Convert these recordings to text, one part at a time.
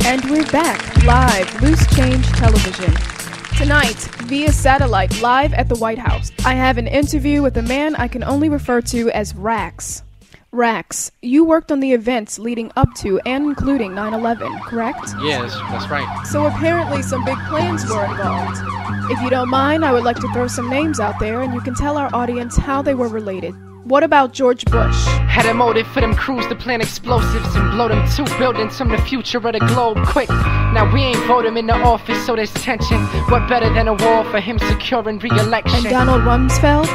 And we're back, live, Loose Change Television. Tonight, via satellite, live at the White House, I have an interview with a man I can only refer to as Rax. Rax, you worked on the events leading up to and including 9/11, correct? Yes, that's right. So apparently some big plans were involved. If you don't mind, I would like to throw some names out there and you can tell our audience how they were related. What about George Bush? Had a motive for them crews to plant explosives and blow them 2 buildings from the future of the globe quick. Now we ain't vote him in the office, so there's tension. What better than a war for him securing re-election? And Donald Rumsfeld?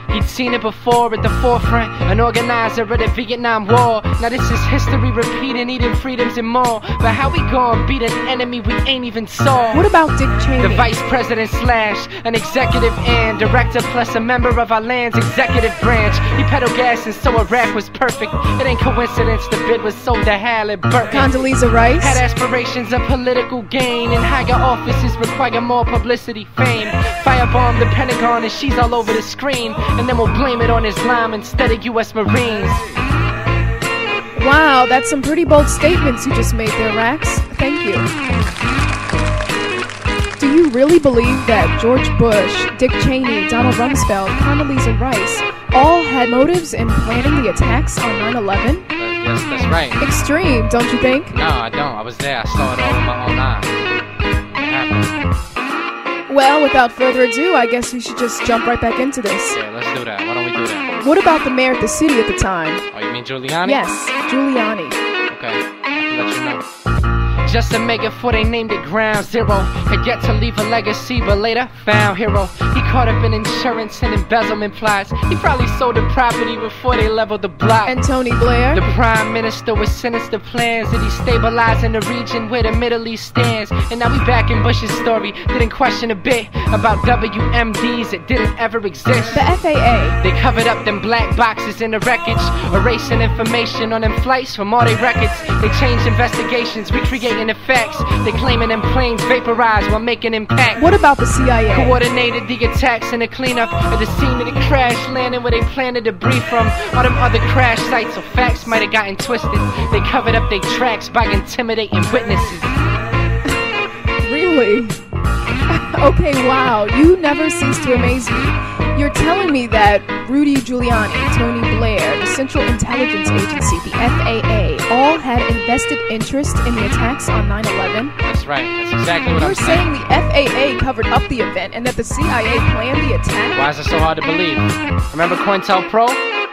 He'd seen it before at the forefront, an organizer of the Vietnam War. Now this is history repeating, eating freedoms and more. But how we gon' beat an enemy we ain't even saw? What about Dick Cheney? The vice president slash an executive and director plus a member of our land's executive branch. He peddled gas and so Iraq was perfect. It ain't coincidence the bid was sold to Halliburton. Condoleezza Rice? Had aspirations of political gain and higher offices require more publicity, fame. Firebomb the Pentagon and she's all over the screen. And then we'll blame it on Islam instead of U.S. Marines. Wow, that's some pretty bold statements you just made there, Rax. Thank you. Do you really believe that George Bush, Dick Cheney, Donald Rumsfeld, Condoleezza Rice all had motives in planning the attacks on 9/11? Yes, that's right. Extreme, don't you think? No, I don't. I was there. I saw it all with my own eyes. It happened. Well, without further ado, I guess we should just jump right back into this. Yeah, let's do that. Why don't we do that? What about the mayor of the city at the time? Oh, you mean Giuliani? Yes, Giuliani. Okay, I'll let you know. Just a mega before they named it Ground Zero. Had yet to leave a legacy, but later found hero. He caught up in insurance and embezzlement plots. He probably sold the property before they leveled the block. And Tony Blair? The prime minister with sinister plans that he's stabilizing the region where the Middle East stands. And now we back in Bush's story. Didn't question a bit about WMDs that didn't ever exist. The FAA. They covered up them black boxes in the wreckage, erasing information on them flights from all their records. They changed investigations, recreating the facts. They claiming them planes vaporized while making impact. What about the CIA? Coordinated the attacks and the cleanup of the scene of the crash landing where they planted debris from. All them other crash sites, so facts might have gotten twisted. They covered up their tracks by intimidating witnesses. Really? Okay, wow, you never cease to amaze me. You're telling me that Rudy Giuliani, Tony Blair, the Central Intelligence Agency, the FAA, all had invested interest in the attacks on 9/11? That's right, that's exactly what I'm saying. You're saying the FAA covered up the event and that the CIA planned the attack? Why is it so hard to believe? Remember COINTELPRO?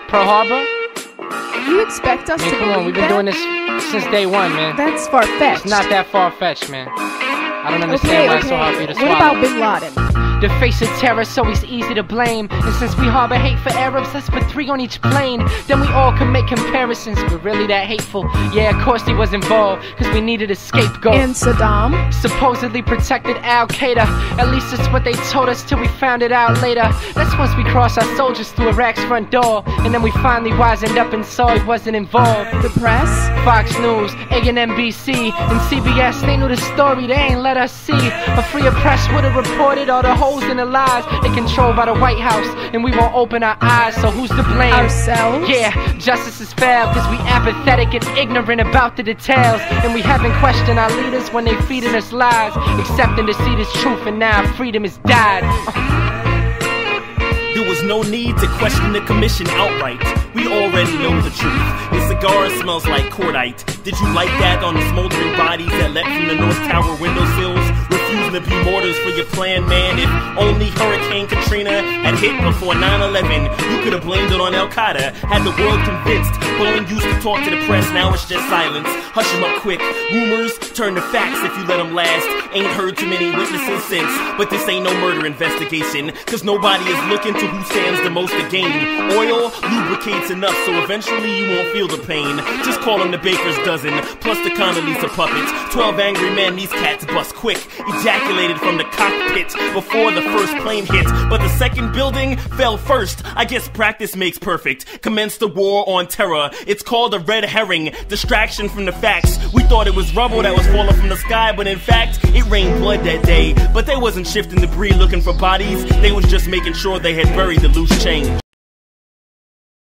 Pearl Harbor? You expect us to come believe on, we've been that? doing this since day one, man. That's far-fetched. It's not that far-fetched, man. I don't understand why it's so hard for you to swallow. What about Bin Laden? The face of terror, so he's easy to blame. And since we harbor hate for Arabs, let's put 3 on each plane. Then we all can make comparisons. We're really that hateful. Yeah, of course he was involved, cause we needed a scapegoat. And Saddam? Supposedly protected Al-Qaeda. At least that's what they told us till we found it out later. That's once we crossed our soldiers through Iraq's front door. And then we finally wisened up and saw he wasn't involved. The press? Fox News, A&NBC, and CBS, they knew the story, they ain't let us see. A freer press would've reported all the holes in the lies. They controlled by the White House, and we won't open our eyes, so who's to blame? Ourselves? Yeah, justice is fair, cause we apathetic and ignorant about the details. And we haven't questioned our leaders when they feeding us lies, accepting to see this truth, and now freedom has died. There was no need to question the commission outright. We already know the truth. Your cigar smells like cordite. Did you like that on the smoldering bodies that leapt from the North Tower windowsills? Refusing to be mortars for your plan, man. If only Hurricane Katrina had hit before 9/11, you could have blamed it on Al-Qaeda. Had the world convinced. Boeing used to talk to the press, now it's just silence. Hush them up quick. Rumors turn to facts if you let them last. Ain't heard too many witnesses since. But this ain't no murder investigation, cause nobody is looking to who stands the most to gain. Oil lubricates enough, so eventually you won't feel the pain. Just call them the baker's dozen, plus the Condoleezza puppets. 12 angry men, these cats bust quick. Ejaculated from the cockpit before the first plane hit. But the second building fell first. I guess practice makes perfect. Commenced the war on terror. It's called a red herring. Distraction from the facts. We thought it was rubble that was falling from the sky, but in fact, it rained blood that day. But they wasn't shifting debris looking for bodies. They was just making sure they had buried the loose change.